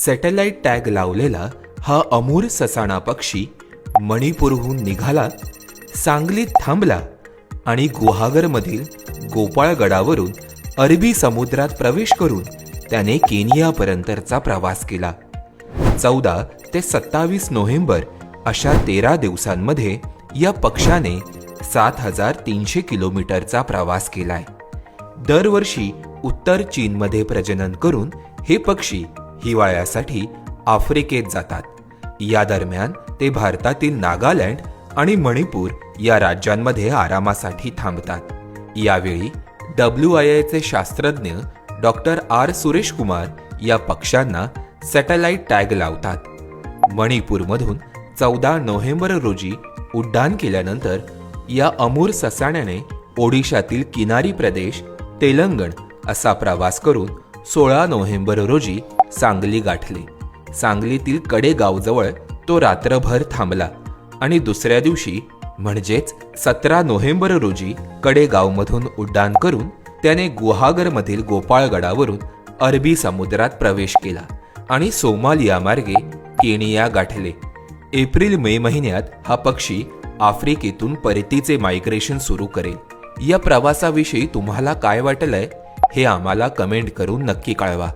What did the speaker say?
Satellite tag लावलेला हा अमूर ससाणा पक्षी मणिपूरहून निघाला, सांगलीत थांबला आणि गुहागरमधील गोपाळगडावरून अरबी समुद्रात प्रवेश करून त्याने केनियापर्यंतचा प्रवास केला. 14 ते 27 नोव्हेंबर अशा 13 दिवसांमध्ये या पक्षाने 7300 किलोमीटरचा प्रवास केलाय. दरवर्षी उत्तर चीनमध्ये प्रजनन करून हे पक्षी हिवाळ्यासाठी आफ्रिकेत जातात. या दरम्यान ते भारतातील नागालँड आणि मणिपूर या राज्यांमध्ये आरामासाठी थांबतात. यावेळी WIA चे शास्त्रज्ञ डॉक्टर R. सुरेश कुमार या पक्ष्यांना सॅटेलाइट टॅग लावतात. मणिपूरमधून 14 नोव्हेंबर रोजी उड्डाण केल्यानंतर या अमूर ससाण्याने ओडिशातील किनारी प्रदेश, तेलंगण असा प्रवास करून 16 नोव्हेंबर रोजी सांगली गाठले. सांगलीतील कडेगावजवळ तो रात्रभर थांबला आणि दुसऱ्या दिवशी म्हणजेच 17 नोव्हेंबर रोजी कडेगावमधून उड्डाण करून त्याने गुहागरमधील गोपाळगडावरून अरबी समुद्रात प्रवेश केला आणि सोमालिया मार्गे केनिया गाठले. एप्रिल-मे महिन्यात हा पक्षी आफ्रिकेतून परतीचे मायग्रेशन सुरू करेल. या प्रवासाविषयी तुम्हाला काय वाटलंय हे आम्हाला कमेंट करून नक्की कळवा.